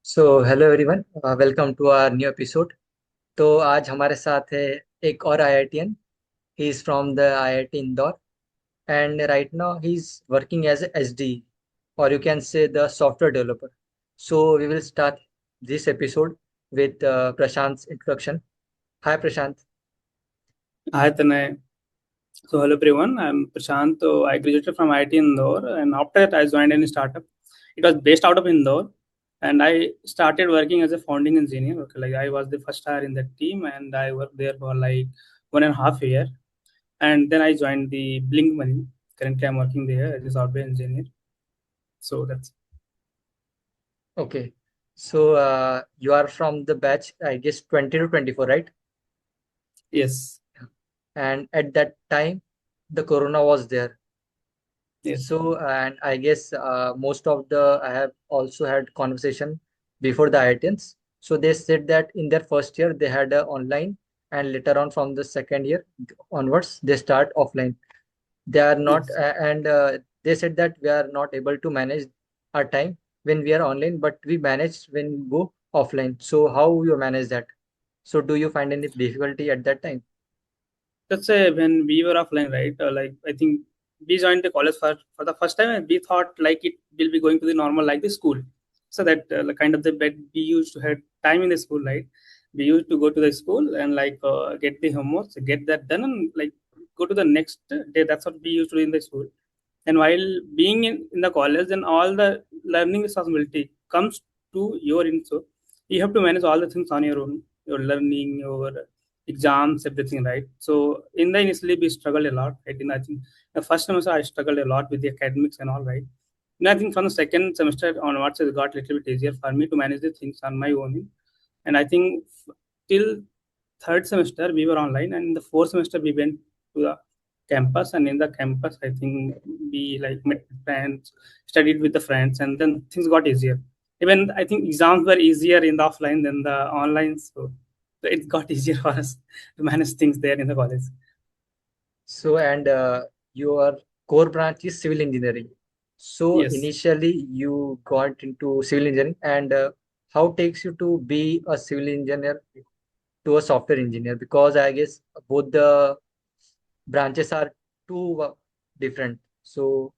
So hello everyone, welcome to our new episode. तो आज हमारे साथ है एक और IITian. He is from the IIT Indore and right now he is working as SD और you can say the software developer. So we will start this episode with Prashant's introduction. Hi Prashant. Hi, Tanay. So, hello everyone. I'm Prashant. So, I graduated from IIT Indore, and after that, I joined any startup. It was based out of Indore, and I started working as a founding engineer. Okay, like I was the first hire in that team, and I worked there for like 1.5 year. And then I joined the BlinkMoney. Currently, I'm working there as a software engineer. So that's Okay. So you are from the batch, I guess 20 to 24, right? yes, And at that time, the corona was there. yes, So, and I guess most of the I have also had conversation before the IITians. So they said that in their first year they had a online, and later on from the second year onwards they start offline. They are not, yes. and they said that we are not able to manage our time when we are online, but we manage when we go offline. So how you manage that? So do you find any difficulty at that time? Let's say when we were offline, right? Like I think we joined the college for the first time, and we thought like it will be going to the normal like the school. So that like kind of the bed we used to have time in the school, right? We used to go to the school and like get the homework, get that done, and like go to the next day. That's what we used to do in the school. And while being in the college, then all the learning responsibility comes to your in. So you have to manage all the things on your own, your learning, your exams, everything, right? So in the initially we struggled a lot. I think the first semester I struggled a lot with the academics and all, right? And I think from the second semester onwards it got a little bit easier for me to manage the things on my own. And I think till third semester we were online, and in the fourth semester we went to the campus, and in the campus I think we like met friends, studied with the friends, and then things got easier. Even I think exams were easier in the offline than the online, so it got easier for us to manage things there in the college. So, and your core branch is civil engineering. So, Yes. initially you got into civil engineering, and how takes you to be a civil engineer to a software engineer? Because I guess both the branches are too different. So,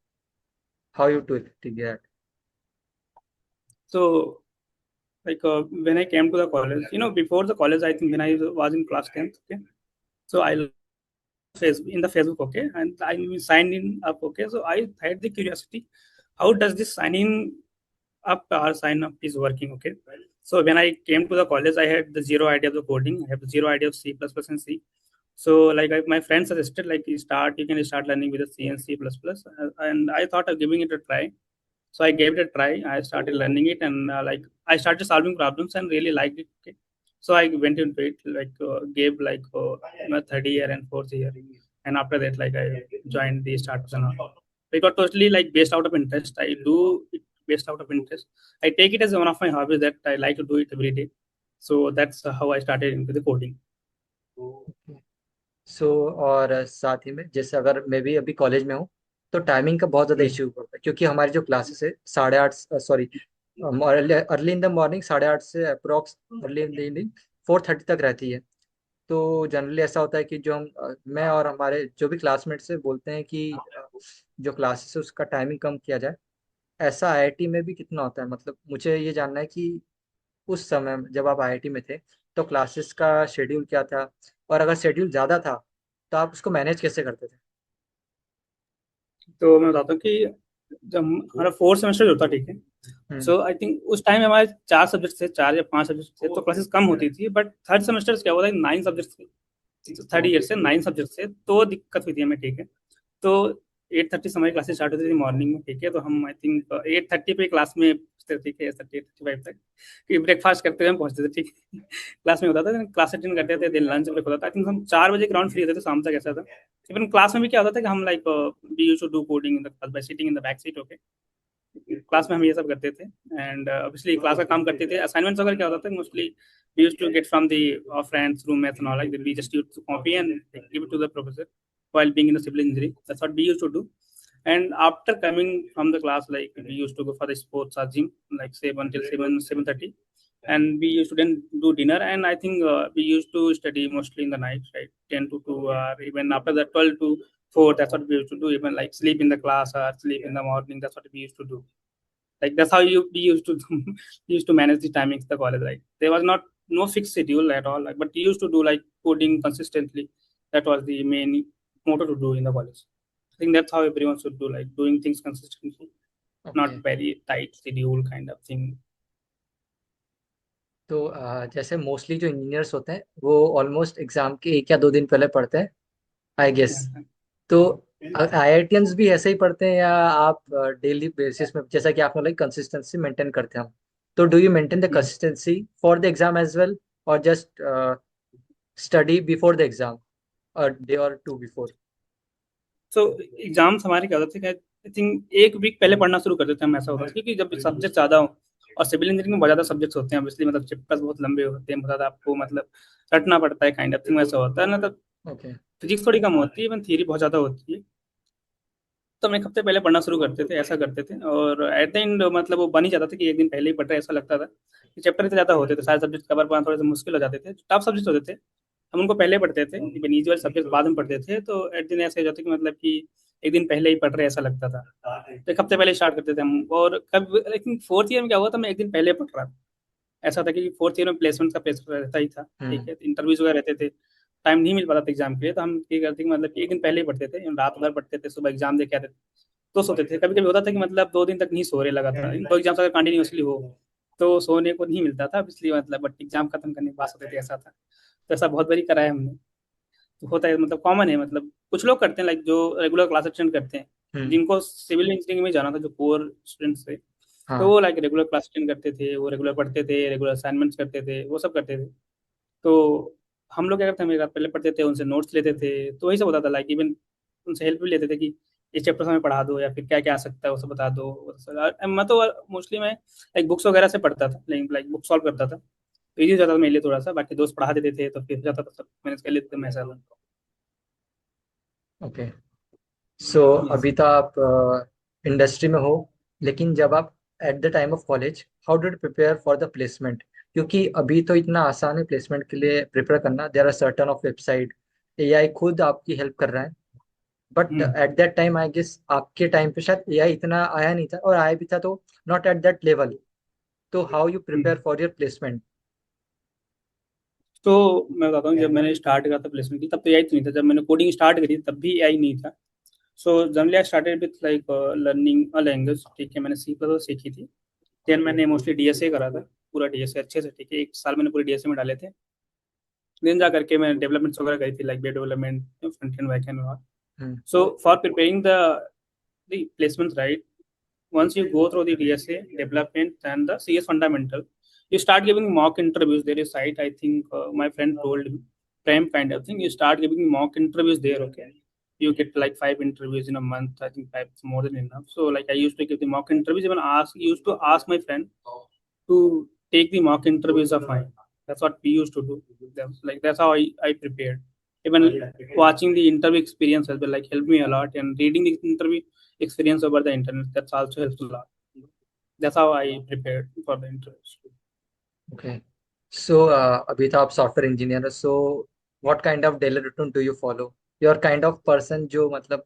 how you do it to that? So like when I came to the college, before the college, I think when I was in class 10th, okay, so I Facebook in the Facebook, okay, and I signed in up, okay. So I had the curiosity, how does this sign in up or sign up is working, okay. So when I came to the college, I had the zero idea of the coding. I have the zero idea of C plus plus and C. So like my friend suggested, like you can start learning with the C and C plus plus, and I thought of giving it a try. So I gave it a try. I started learning it, and like I started solving problems and really liked it. Okay. So I went into it, like gave like my third year and fourth year, and after that, like I joined the startups and all. It got totally like based out of interest. I do it based out of interest. I take it as one of my hobbies that I like to do it every day. So that's how I started into the coding. सो और साथ ही में जैसे अगर मैं भी अभी college में हूँ तो टाइमिंग का बहुत ज़्यादा Hmm. इश्यू होता है क्योंकि हमारी जो क्लासेस है 8:30, sorry, early in the morning 8:30 से approx early in the evening 4:30 तक रहती है। तो जनरली ऐसा होता है कि जो हम मैं और हमारे जो भी क्लासमेट्स है बोलते हैं कि जो क्लासेस है उसका टाइमिंग कम किया जाए। ऐसा आईआईटी में भी कितना होता है? मतलब मुझे ये जानना है कि उस समय जब आप आईआईटी में थे तो क्लासेस का शेड्यूल क्या था, और अगर शेड्यूल ज़्यादा था तो आप उसको मैनेज कैसे करते थे? तो मैं बताता हूँ कि जब हमारा फोर्थ सेमेस्टर होता, ठीक है। हम्म। सो आई थिंक उस टाइम हमारे 4 सब्जेक्ट थे, 4 या 5 सब्जेक्ट थे, तो क्लासेस कम होती थी। बट थर्ड सेमेस्टर क्या हुआ था, 9 सब्जेक्ट थे। थर्ड ईयर से 9 सब्जेक्ट थे, तो दिक्कत हुई थी हमें, ठीक है। तो 8:30 से हमारी क्लासेस स्टार्ट होती थी मॉर्निंग में, ठीक है। तो हम आई थिंक 8:30 पे क्लास में पहुंचते थे, ठीक है, 8:35 तक, कि ब्रेकफास्ट करते हुए हम पहुंचते थे, ठीक है। क्लास में होता था, क्लास अटेंड करते थे, देन लंच ब्रेक होता था। आई थिंक हम 4 बजे ग्राउंड फ्री होते थे शाम तक, ऐसा था। इवन क्लास में भी क्या होता था कि हम like we used to do coding in the class by sitting in the back seat, okay. Class में हम ये सब करते थे, एंड ऑब्वियसली क्लास का काम करते थे। असाइनमेंट्स वगैरह क्या होता था, mostly we used to get from the friends roommates and all, like we just used to copy and give it to the professor while being in a civil engineering. That's what we used to do. And after coming from the class, like we used to go for the sports or gym, like say until 7:30, and we used to then do dinner. And I think we used to study mostly in the night, right, 10 to 2, or even after that 12 to 4. That's what we used to do. Even like sleep in the class or sleep in the morning. That's what we used to do. Like that's how we used to we used to manage the timings of the college. Like there was not no fixed schedule at all. Like, but we used to do like coding consistently. That was the main motto to do in the college. I think that's how everyone should do, like doing things consistently, not okay. very tight schedule kind of thing. तो जैसे mostly जो engineers होते हैं वो almost exam के 1 या 2 दिन पहले पढ़ते हैं, आई गेस। Yeah. तो आईआईटियंस भी ऐसे ही पढ़ते हैं या आप डेली बेसिस में, जैसा कि आपने लाइक कंसिस्टेंसी मेंटेन करते हैं, तो do you maintain the Hmm. Consistency for the exam as well, और just study before the exam, day और टू बिफोर? सो एग्जाम्स हमारे क्या होते थे, आई थिंक एक वीक पहले पढ़ना शुरू कर देते हैं हम। ऐसा होता है क्योंकि जब सब्जेक्ट ज्यादा हो, और सिविल इंजीनियरिंग में बहुत ज्यादा सब्जेक्ट्स होते हैं, इसलिए मतलब चैप्टर्स बहुत लंबे होते हैं, बहुत ज्यादा आपको मतलब रटना पड़ता है काइंड ऑफ थिंग। ऐसा होता है ना, तो ओके। फिजिक्स थोड़ी कम होती है, इवन थियरी बहुत ज्यादा होती है। तो हम एक हफ्ते पहले पढ़ना शुरू करते थे, ऐसा करते थे। और एट द एंड मतलब वो बन ही जाता था कि एक दिन पहले ही पढ़ रहे हैं, ऐसा लगता था कि चैप्टर इतने ज्यादा होते थे, सारे सब्जेक्ट कवर करना थोड़े से मुश्किल हो जाते थे, टफ सब्जेक्ट होते थे, हम उनको पहले पढ़ते थे। इवन ईजी वाले सब्जेक्ट बाद में पढ़ते थे। तो एट दिन ऐसा हो जाता कि मतलब कि एक दिन पहले ही पढ़ रहे हैं, ऐसा लगता था। तो एक हफ्ते पहले स्टार्ट करते थे हम। और कब लेकिन फोर्थ ईयर में क्या हुआ था, मैं एक दिन पहले पढ़ रहा था। ऐसा था कि फोर्थ ईयर में प्लेसमेंट का प्रेशर रहता ही था, ठीक हम्म। है, इंटरव्यूज वगैरह रहते थे, टाइम नहीं मिल पाता था एग्जाम के लिए। तो हम ये करते कि मतलब कि एक दिन पहले ही पढ़ते थे, रात भर पढ़ते थे, सुबह एग्जाम दे के आते थे, तो सोते थे। कभी कभी होता था कि मतलब 2 दिन तक नहीं सो रहे लगातार, दो एग्जाम अगर कंटिन्यूसली हो तो सोने को नहीं मिलता था, इसलिए मतलब बट एग्जाम खत्म करने के बाद सोते थे, ऐसा था। तो ऐसा बहुत बारी करा है हमने। तो होता है, मतलब कॉमन है, मतलब कुछ लोग करते हैं लाइक जो रेगुलर क्लास अटेंड करते हैं, हम्म। जिनको सिविल इंजीनियरिंग में जाना था, जो कोर स्टूडेंट्स थे, तो हाँ। वो लाइक रेगुलर क्लास अटेंड करते थे, वो रेगुलर पढ़ते थे, रेगुलर असाइनमेंट्स करते थे, वो सब करते थे। तो हम लोग क्या करते हैं, हम एक रात पहले पढ़ते थे, उनसे नोट्स लेते थे, तो वही सब होता था। लाइक इवन उनसे हेल्प भी लेते थे कि इस चैप्टर से हमें पढ़ा दो, या फिर क्या क्या आ सकता है वो सब बता दो। मैं तो मोस्टली मैं लाइक बुक्स वगैरह से पढ़ता था, लाइक बुक सॉल्व करता था, तो इजी हो जाता था मेरे लिए थोड़ा सा। बाकी दोस्त पढ़ा देते थे तो फिर हो जाता था, सब मैनेज कर लेते थे, मैं ऐसा था। ओके। So yes. अभी तो आप इंडस्ट्री में हो, लेकिन जब आप eight the time of college, how did prepare for the placement? क्योंकि अभी तो इतना आसान है प्लेसमेंट के लिए प्रिपेयर करना, there are certain of website, AI खुद आपकी हेल्प कर रहा है। But hmm. At that time I guess आपके टाइम पे शायद एआई इतना आया नहीं था, और आया भी था तो नॉट एट दैट लेवल। तो how you hmm. Prepare for your placement? तो मैं बताता हूँ, जब मैंने स्टार्ट करा था प्लेसमेंट की, तब तो एआई तो नहीं था। जब मैंने कोडिंग स्टार्ट करी तब भी एआई नहीं था। So generally I started with like learning a language, ठीक है, मैंने सी प्लस प्लस सीखी थी। देन मैंने मोस्टली डीएसए करा था, पूरा डीएसए अच्छे से, ठीक है, 1 साल मैंने पूरे डीएसए में डाले थे। देन जा करके मैंने डेवलपमेंट्स वगैरह करी थी, like web development, front end back and. Hmm. So for preparing the placements, right, once you go through the DSA development and the CS fundamental, you start giving mock interviews. There is site, I think my friend told me, prime kind of thing. You start giving mock interviews there, okay. You get like 5 interviews in a month. I think 5 is more than enough. So like I used to give the mock interviews. Even used to ask my friend to take the mock interviews of mine. That's what we used to do. Like that's how I prepared. Even watching the interview experience has been like helped me a lot, and reading the interview experience over the internet, that's also helps a lot. That's how I prepared for the interviews. Okay. So अभी तो आप software engineer हो, so what kind of daily routine do you follow? You are kind of person जो मतलब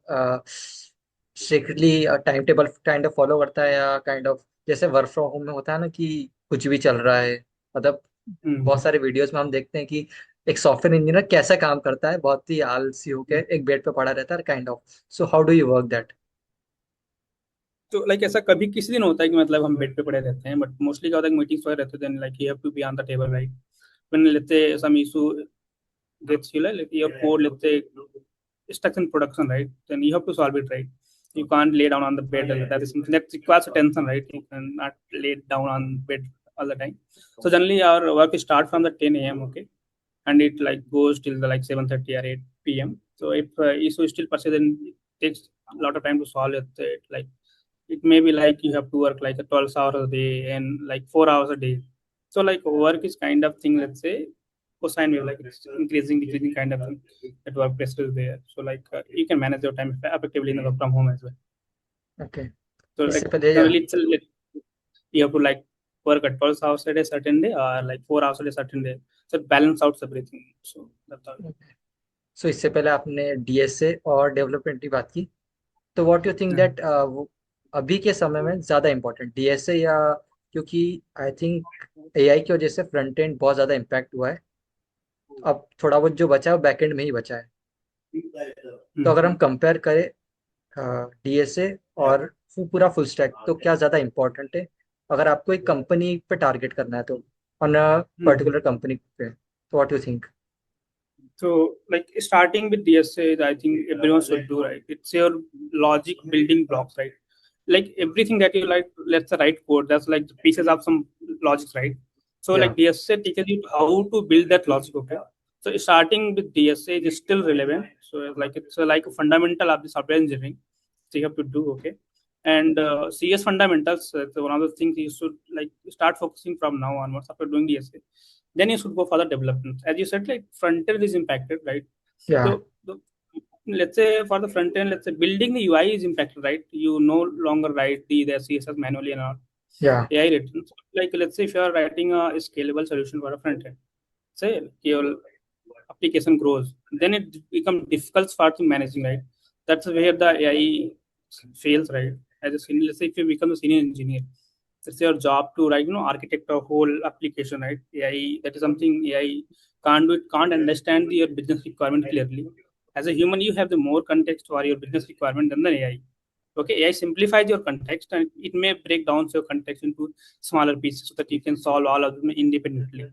strictly time table kind of follow करता है, या kind of जैसे वर्क फ्रॉम होम में होता है ना कि कुछ भी चल रहा है, मतलब बहुत Hmm. सारे वीडियोस में हम देखते हैं कि एक सॉफ्टवेयर इंजीनियर कैसा काम करता है, बहुत ही आलसी होकर एक बेड पे पड़ा रहता है kind of. So how do you work that? तो लाइक ऐसा कभी किसी दिन होता है कि मतलब हम बेड पे पड़े रहते हैं, बट मोस्टली क्या होता है कि मीटिंग्स वगैरह रहते हैं, like you have to be on the table, right. when let's say some issue gets you, like your code, let's say, stuck in production, right? Then you have to solve it, right? You can't lay down on the bed. That is something that requires attention, right? You cannot lay down on bed all the time. So generally, our work start from the 10 a.m. Okay, and it like goes till the like 7:30 or 8 p.m. So if issue still persists, then it takes a lot of time to solve it. Like it may be like you have to work like a 12 hours a day and like 4 hours a day. So like work is kind of thing, let's say, cosine wave, like it's increasing, decreasing kind of thing. That work pressure is there. So like you can manage your time effectively in the work from home as well. Okay. So इससे like पहले generally it's like you have to like work at 12 hours a day certain day or like 4 hours a day certain day. So it balance out everything. So that's how. सो इससे पहले आपने DSA और development की बात की, तो what you think Yeah. That अभी के समय में ज़्यादा इम्पोर्टेंट डीएसए या, क्योंकि आई थिंक एआई की वजह से फ्रंट एंड बहुत ज़्यादा इम्पैक्ट हुआ है, अब थोड़ा बहुत जो बचा है वो बैकएंड में ही बचा है। तो अगर हम Mhm. कंपेयर करें डीएसए और पूरा फुल स्टैक, तो क्या ज़्यादा इम्पोर्टेंट है अगर आपको एक कंपनी पे टारगेट करना है, तो on a Mhm. Particular company पे, तो what you think? So, like starting with DSA, I think everyone should do, right. It's your logic building blocks, right? Like everything that you like, let's say write code. That's like the pieces of some logics, right? So, या like DSA teaches you how to build that logic. Okay. So, starting with DSA is still relevant. So, like it's like a fundamental of the software engineering. So you have to do, okay. And CS fundamentals. So one of the things you should like start focusing from now onwards after doing DSA. Then you should go for the development. As you said, like front end is impacted, right? या So let's say for the front end, let's say building the UI is impacted, right? You no longer write the CSS manually and all या AI written. So, like let's say if you are writing a scalable solution for a front end, say your application grows, then it becomes difficult for to managing, right? That's where the AI fails, right? As a senior, let's say if you become a senior engineer, it's your job to like architect a whole application, right? AI, that is something AI can't do. It can't understand your business requirement clearly. As a human, you have the more context for your business requirement than the AI. Okay, AI simplifies your context and it may break down your context into smaller pieces so that you can solve all of them independently.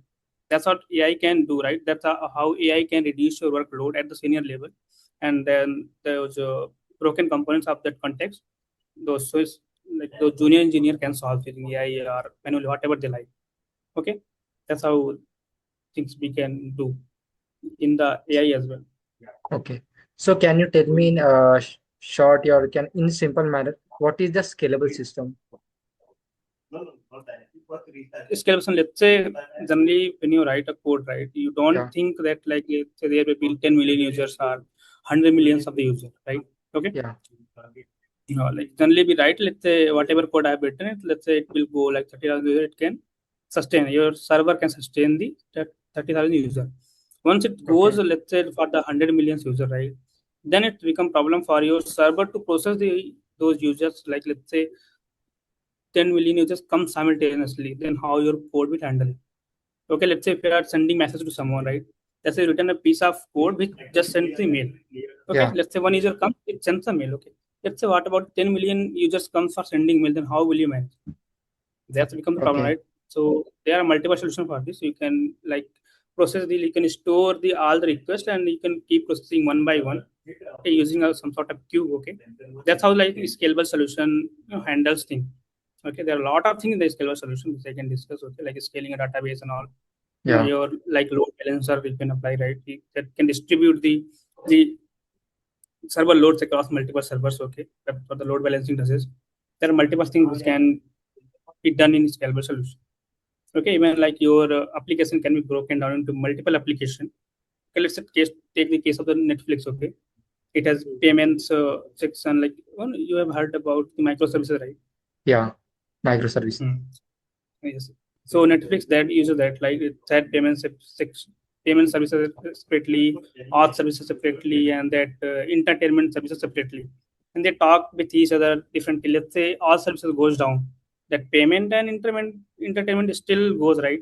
That's what AI can do, right? That's how AI can reduce your workload at the senior level. And then those broken components of that context, those so like those junior engineer can solve it in AI or manually, whatever they like. Okay, that's how things we can do in the AI as well. Okay. So can you tell me in short, or can in simple manner, what is the scalable system? Scalation, let's say generally when you write a code, right, you don't Yeah, think that like let's say there will be 10 million users or 100 millions of the user, right? Okay. yeah, Like generally we write, let's say whatever code I have written it, let's say it will go like 30,000 user, it can sustain, your server can sustain the 30,000 user. Once it goes, okay, let's say for the 100 millions user, right, then it become problem for your server to process the those users, like let's say 10 million users come simultaneously, then how your code will handle it. Okay, let's say if you are sending message to someone, right? Let's say you written a piece of code which just sends the mail. Okay, yeah, let's say one user comes, it sends a mail. Okay, let's say what about 10 million users comes for sending mail, then how will you manage? That's become the problem, okay, right? So there are multiple solutions for this. You can like process the, you can store the all the requests and you can keep processing one by one, okay, using some sort of queue. Okay, that's how like scalable solution handles things. Okay, there are a lot of things in the scalable solution which I can discuss. Okay, like scaling a database and all. yeah, Your like load balancer you can apply, right? That can distribute the server loads across multiple servers. Okay, for the load balancing process, there are multiple things which can be done in scalable solution. Okay, even like your application can be broken down into multiple application. Okay, let's take the case of the Netflix. Okay, it has payments section, like well, you have heard about the microservices, right? yeah, microservice. Hmm. Yes. So Netflix that uses that, like it had payment services separately, art services separately, and that entertainment services separately, and they talk with each other differently. Let's say all services goes down, that payment and entertainment still goes, right.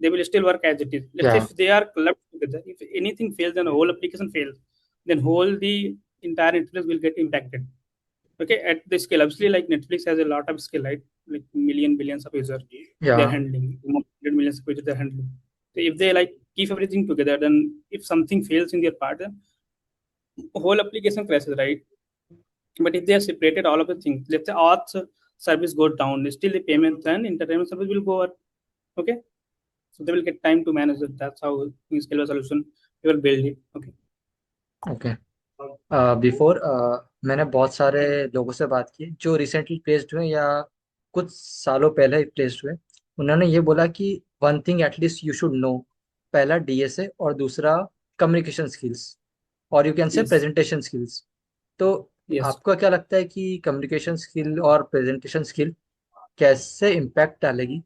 They will still work as it is. Let's say Yeah, if they are clubbed together, if anything fails, then the whole application fails. Then whole the entire Netflix will get impacted. Okay, at the scale, obviously, like Netflix has a lot of scale, right? Like million billions of users they're yeah, handling, 100 millions of users they're handling. So if they like keep everything together, then if something fails in their part, then whole application crashes, right? But if they are separated all of the things, let's say auth service goes down, still the payments and entertainment service will go up. Okay, so they will get time to manage it. That's how in scalable solution you will build it. Okay. Okay. Before मैंने बहुत सारे लोगों से बात की जो recently placed हुए या कुछ सालों पहले ही प्लेस्ड हुए। उन्होंने ये बोला कि one thing at least you should know, पहला डीएसए और दूसरा कम्युनिकेशन स्किल्स, और यू कैन से Yes. Presentation skills. तो Yes. आपको क्या लगता है कि कम्युनिकेशन स्किल और प्रेजेंटेशन स्किल कैसे इम्पैक्ट डालेगी,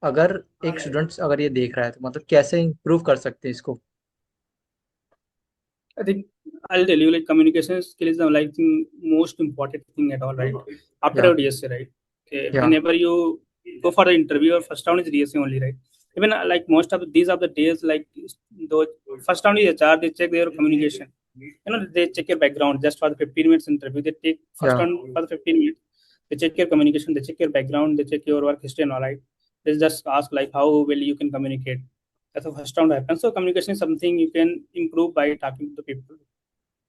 अगर एक स्टूडेंट अगर ये देख रहा है तो मतलब कैसे इम्प्रूव कर सकते हैं इसको? I think I'll tell you, like communication skill is the like most important thing at all, right? After या your DSA, right? Okay, या whenever you go for the interview, your first round is DSA only, right? Even like most of these are the days, like the first round is HR, they check their communication. They check your background just for the 15 minutes interview. They take या first round for the 15 minutes. They check your communication, they check your background, they check your work history and all, right? They just ask like how well you can communicate. That's the first round happens. So communication is something you can improve by talking to the people.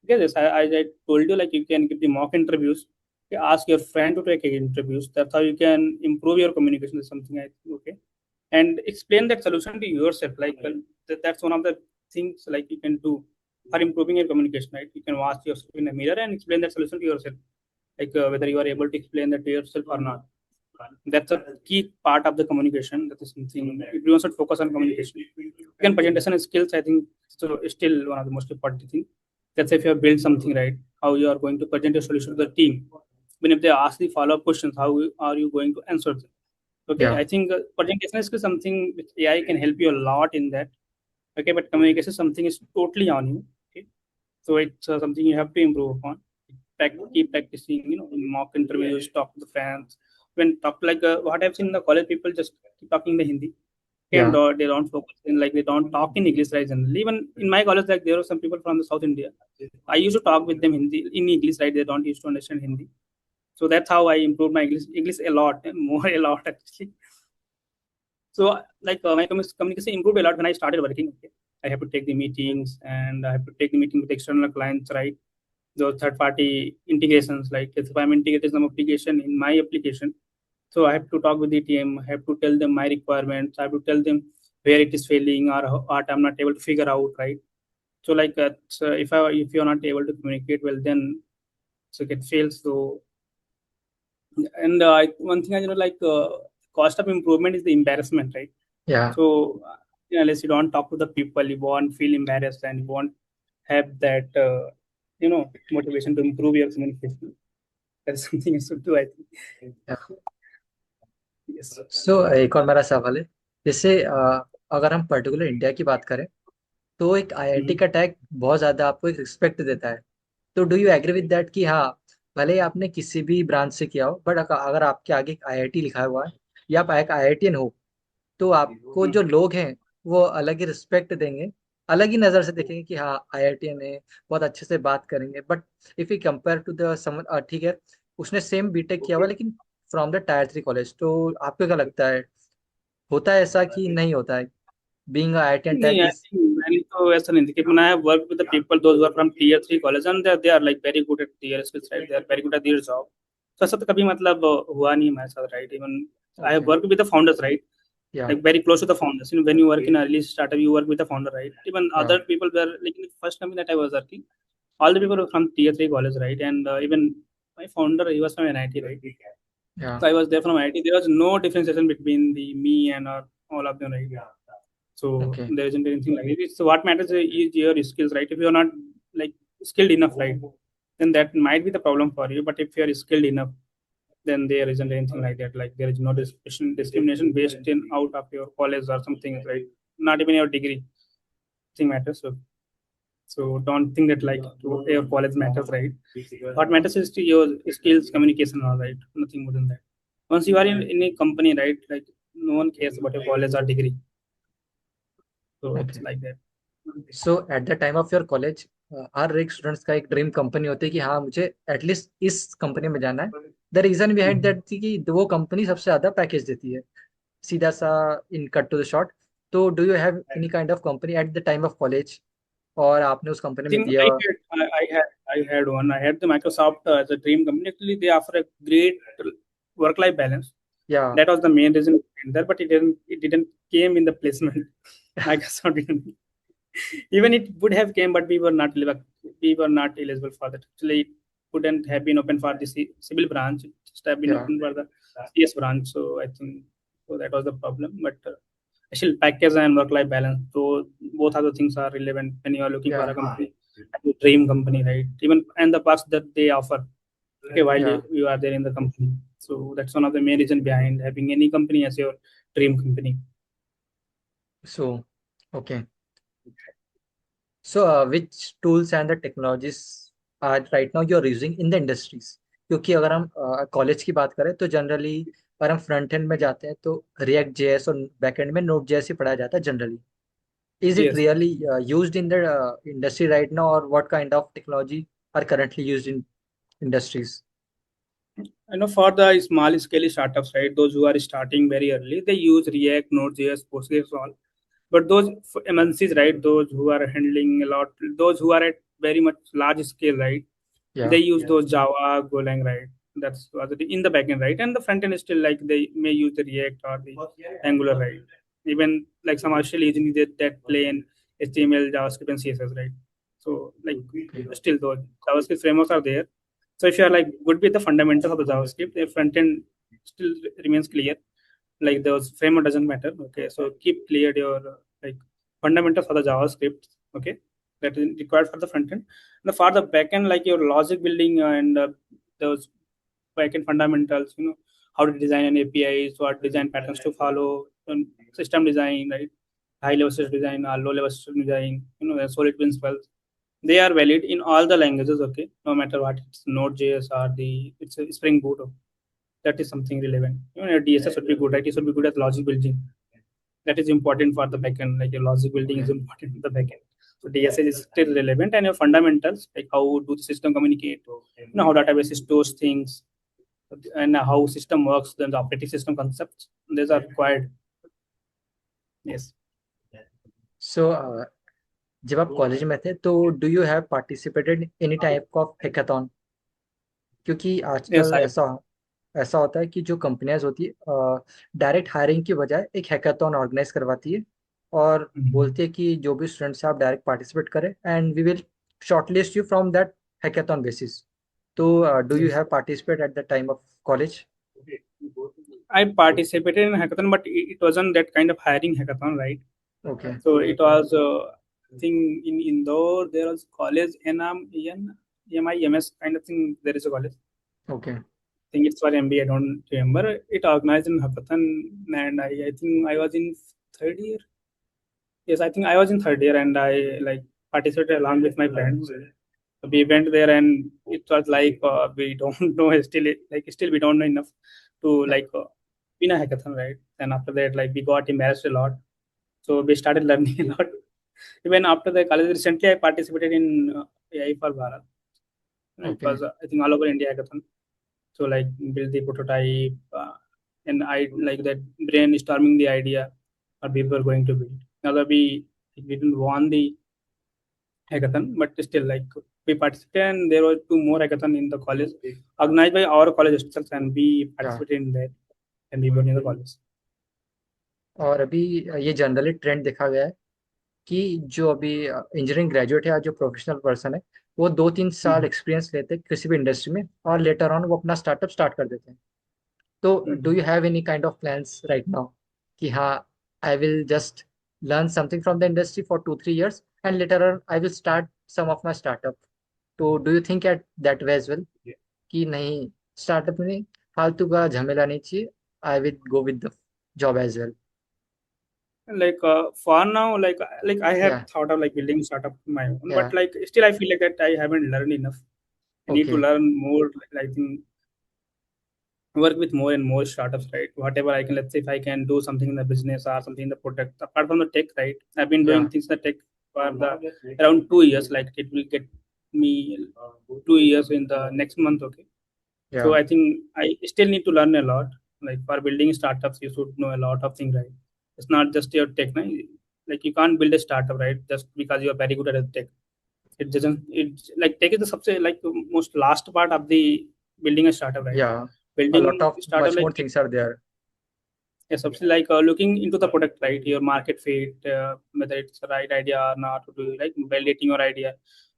Okay, yes, I told you like you can give the mock interviews. Okay, ask your friend to take interviews. That's how you can improve your communication. Is something I think, okay, and explain that solution to yourself. Like that's one of the things like you can do for improving your communication. Right, you can watch yourself in a mirror and explain that solution to yourself. Like whether you are able to explain that to yourself or not. That's a key part of the communication. That is something everyone should focus on communication. Again, presentation skills, I think, so still one of the most important things. That's if you have built something right, how you are going to present your solution to the team. When if they ask the follow-up questions, how are you going to answer them? Okay, या I think presentation is something which AI can help you a lot in that. Okay, but communication is something is totally on you. Okay, so it's something you have to improve upon. Keep practicing, mock interviews, talk to the fans. When talk like what I've seen in the college, people just keep talking the Hindi. Okay, and या they don't focus in like they don't talk in English, right? Generally, even in my college, like there were some people from the South India. I used to talk with them Hindi in English, right? They don't used to understand Hindi. So that's how I improved my English a lot, more a lot actually. So like my communication improved a lot when I started working. Okay. I have to take the meetings and I have to take the meeting with external clients, right? Those third party integrations, like if I'm integrating some application in my application, so I have to talk with the team, I have to tell them my requirements, I have to tell them where it is failing or what I'm not able to figure out, right? So like so if you're not able to communicate well, then so it fails. So and one thing I like cost of improvement is the embarrassment, right? या So unless you don't talk to the people, you won't feel embarrassed and you won't have that motivation to improve your communication. That's something you should do, I think. या Yes. सो एक और मेरा सवाल है, जैसे अगर हम पर्टिकुलर इंडिया की बात करें तो एक आईआईटी Mhm. का टैग बहुत ज़्यादा आपको एक रिस्पेक्ट देता है। तो do you agree with that कि हाँ, भले ही आपने किसी भी ब्रांच से किया हो, बट अगर आपके आगे एक आईआईटी लिखा हुआ है या आप एक आईआईटीएन हो, तो आपको जो Mhm. लोग हैं वो अलग ही रिस्पेक्ट देंगे, अलग ही नज़र से देखेंगे कि हाँ आईआईटीएन है, बहुत अच्छे से बात करेंगे। But if you compare to the some, ठीक है, उसने सेम बीटेक किया हुआ लेकिन फ्रॉम द टायर 3 कॉलेज, तो आपको क्या लगता है, होता है ऐसा कि नहीं होता है, बीइंग आईआईटीएन नहीं, टैग I इज? think मैंने तो ऐसा नहीं देखा. When I have worked with the people, those who are from tier 3 college, and they are like very good at their skills, right? They are very good at their job. So ऐसा तो कभी मतलब हुआ नहीं हमारे साथ, right? Even I have okay. worked with the founders, right? या Like very close to the founders. When you work in a early startup, you work with the founder, right? Even या other people were like in the first company that I was working, all the people were from tier 3 college, right? And even my founder, he was from NIT, right? या So I was there from IIT. There was no differentiation between the me and all of them, right? So okay. there isn't anything like it. So what matters is your skills, right? If you're not like skilled enough, right, then that might be the problem for you. But if you're skilled enough, then there isn't anything like that. Like there is no discrimination based in out of your college or something, right? Not even your degree thing matters. So don't think that like your college matters, right? What matters is to your skills, communication, all right. Nothing more than that. Once you are in a company, right, like no one cares about your college or degree. So it's okay. like that. So at the time of your college हर एक students का एक dream company होती है कि हाँ मुझे at least इस कंपनी में जाना है। The reason behind Mhm. That थी कि वो कंपनी सबसे ज्यादा पैकेज देती है, सीधा सा, इन कट टू द शॉर्ट। तो do you have any kind of company at the time of college, और आपने उस कंपनी में Think दिया? I had one. I had the Microsoft as a dream company. Actually, they offer a great work-life balance. या That was the main reason behind that, but it didn't came in the placement. Microsoft didn't. Even it would have came, but we were not eligible for that. Actually, it couldn't have been open for the civil branch. It just have been या open for the CS branch. So I think so that was the problem. But actually, package and work-life balance. So both of the things are relevant when you are looking या for a company. dream company, right? Even and the perks that they offer, okay, while Yeah. you are there in the company. So that's one of the main reason behind having any company as your dream company. So, okay. So, which tools and the technologies are right now you're using in the industries? क्योंकि अगर हम college की बात करें तो generally अगर हम front end में जाते हैं तो रिएक्ट जेएस और बैक एंड में नोड जेएस ही पढ़ाया जाता है generally. Is it Yes. really used in the industry right now, or what kind of technology are currently used in industries? I know for the small scale startups, right? Those who are starting very early, they use React, Node.js, Postgres, all. But those MNCs, right? Those who are handling a lot, those who are at very much large scale, right? They Yeah. use those Java, Golang, right? That's in the backend, right? And the front end is still like they may use the React or the Angular, right? Even like some are still using that plain HTML, JavaScript, and CSS, right? So like Okay. still those JavaScript frameworks are there. So if you are like good with the fundamentals of the JavaScript, the front end still remains clear. Like those framework doesn't matter. Okay, so keep cleared your like fundamentals for the JavaScript. Okay, that is required for the front end. And for the back end, like your logic building and those backend fundamentals, how to design an APIs, what design patterns to follow, and system design, right? High level system design, low level system design, the solid principles. They are valid in all the languages, okay? No matter what it's Node.js or it's a Spring Boot. That is something relevant. Your DSS should be good, right? It should be good at logic building. That is important for the backend. Like your logic building is Okay. important in the backend. So DSS is still relevant, and your fundamentals, like how do the system communicate, how database stores things, and how system works, then the operating system concepts, these are required. Yes. So, जब आप college में थे तो do you have participated any type of hackathon? क्योंकि Yes, आजकल I. ऐसा ऐसा होता है कि जो कंपनियां होती है डायरेक्ट हायरिंग की बजाय एक हैकाथॉन ऑर्गेनाइज करवाती है और Mhm. बोलती है कि जो भी स्टूडेंट्स हैं आप डायरेक्ट पार्टिसिपेट करें and we will shortlist you from that hackathon basis. तो do you Yes. Have participate at the time of college? I participated in a hackathon, but it wasn't that kind of hiring hackathon, right? Okay. So it was, I think in Indore there was college NMIMS kind of thing. There is a college. Okay. I think it's for MBA. I don't remember. It organized in hackathon, and I think I was in third year. Yes, I think I was in third year, and I like participated along with my friends. We went there, and it was like we don't know still we don't know enough to Yeah. win a hackathon, right? And after that, like we got embarrassed a lot, so we started learning a lot. Even after the college, recently I participated in AI for Bharat. It okay. was I think all over India hackathon. So like build the prototype, and I like that brainstorming the idea what we were going to build. Now that we didn't won the hackathon, but still like we participated, and there were two more hackathon in the college organized by our college itself, and we या. participated in that, and we were in the college. और अभी ये generally trend देखा गया है कि जो अभी इंजीनियरिंग ग्रेजुएट है या जो प्रोफेशनल पर्सन है वो 2-3 साल Mhm. एक्सपीरियंस लेते हैं किसी भी इंडस्ट्री में और लेटर ऑन वो अपना स्टार्टअप स्टार्ट कर देते हैं. तो do Mhm. You have any kind of plans right now कि हाँ I will just learn something from the industry for 2-3 years and later on I will start some of my startup? तो do you think at that way as well कि नहीं startup में फालतू का झमेला नहीं चाहिए, I will go with the job as well? Like for now, like I have या. thought of like building startup of my own, but या. like still I feel like that I haven't learned enough. I need to okay. learn more. Like, I think work with more and more startups, right? Whatever I can, let's say if I can do something in the business or something in the product, apart from the tech, right? I've been या. doing things in the tech for the around 2 years. Like it will get me 2 years in the next month. Okay, या. so I think I still need to learn a lot. Like for building startups, you should know a lot of things, right? It's not just your tech, no? Like you can't build a startup, right? Just because you are very good at tech. It doesn't. It's like tech is the like most last part of the building a startup, right? या. A lot Building of startup much more like things are there. yes, something like looking into the product, right? Your market fit, whether it's the right idea or not, to do like validating your idea.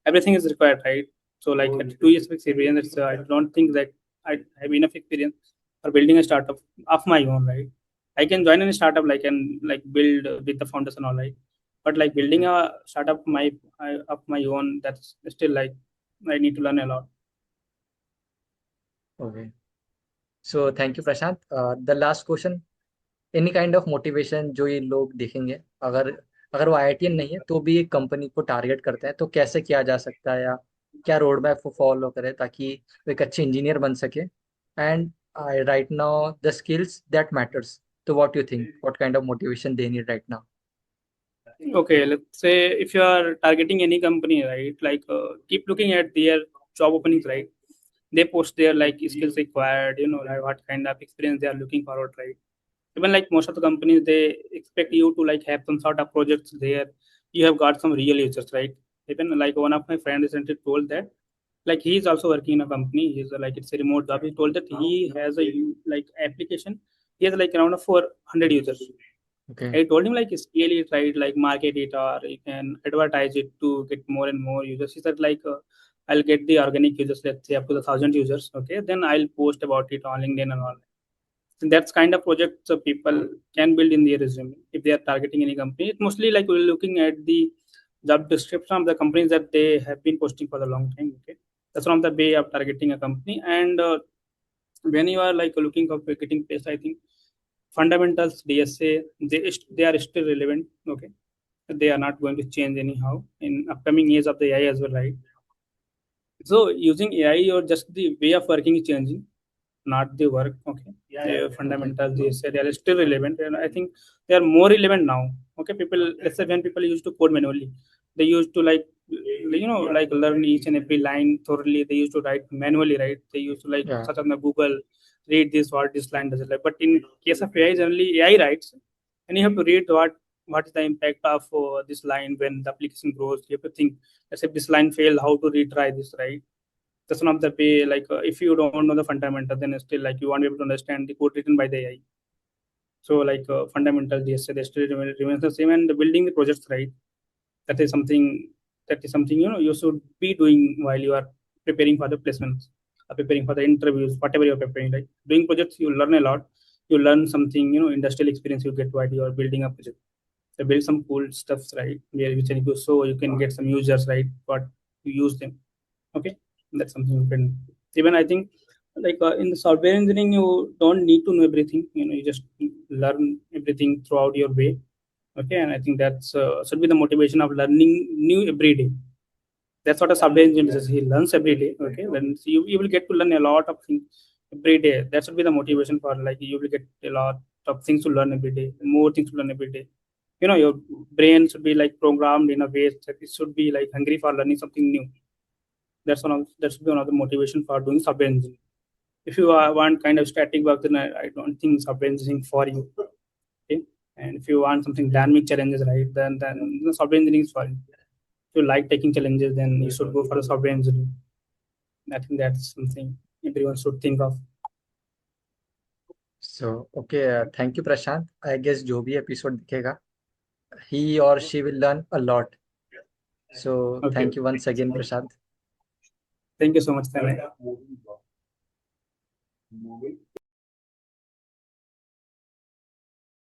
Everything is required, right? So like at 2 years of experience, I don't think that I have enough experience for building a startup of my own, right? I can join in a startup like and like build with the founders and all, right? But like building a startup of my own, that's still like I need to learn a lot. Okay. So thank you Prashant. The last question, any kind of motivation जो ये लोग देखेंगे, अगर अगर वो IITian नहीं है तो भी एक कंपनी को टारगेट करते हैं, तो कैसे किया जा सकता है, या क्या रोड मैप वो फॉलो करे ताकि वो एक अच्छे इंजीनियर बन सके? And right now the skills that matters, तो what you think, what kind of motivation they need right now? Okay, let's say if you are targeting any company, right? Like keep looking at their job openings, right? They post their like skills required, like what kind of experience they are looking forward, right? Even like most of the companies, they expect you to like have some sort of projects there. You have got some real users, right? Even like one of my friends recently told that like he is also working in a company. He's like it's a remote job. He told that he has a like application. He has like around 400 users. Okay. I told him like scale it, right, like market it, or you can advertise it to get more and more users. He said like I'll get the organic users, let's say up to the 1,000 users. Okay, then I'll post about it on LinkedIn and all. So that's kind of project people can build in their resume if they are targeting any company. It's mostly like we're looking at the job description of the companies that they have been posting for a long time. Okay, that's one of the way of targeting a company. And when you are like looking for getting placed, I think fundamentals DSA they are still relevant. Okay, they are not going to change anyhow in upcoming years of the AI as well, right? So using AI or just the way of working is changing, not the work. Okay, the Okay. fundamentals they are still relevant, and I think they are more relevant now. Okay, people, let's say when people used to code manually, they used to like like learn each and every line thoroughly. They used to write manually, right? They used to like Yeah. search on the Google, read this what this line does it like. But in case of AI, generally AI writes, and you have to read what is the impact of this line when the application grows. You have to think, let's say if this line failed, how to retry this, right? That's one of the way. Like if you don't know the fundamental, then still like you won't be able to understand the code written by the AI. So like fundamentals, yes, they still remains the same. And building the projects, right? That is something you should be doing while you are preparing for the placements, preparing for the interviews, whatever you're preparing. Like doing projects, you learn a lot. You learn something, industrial experience you get while you are building a project. So build some cool stuffs, right? Where you can go so you can get some users, right? But you use them. Okay, that's something you can. Even I think like in the software engineering, you don't need to know everything. You just learn everything throughout your way. Okay, and I think that's should be the motivation of learning new every day. That's what a software engineer does. He learns every day. Okay, then so you will get to learn a lot of things every day. That should be the motivation for like you will get a lot of things to learn every day, more things to learn every day. Your brain should be like programmed in a way that it should be like hungry for learning something new. That should be one of the motivation for doing software engineering. If you want kind of static work, then I don't think software engineering for you. Okay, and if you want something dynamic challenges, right, then software engineering is for you. If you like taking challenges, then you should go for the software engineering. I think that's something everyone should think of. So okay, thank you Prashant. I guess जो भी episode दिखेगा, he or she will learn a lot. So Okay, thank you once again, Prashant. thank you so much, Tanay.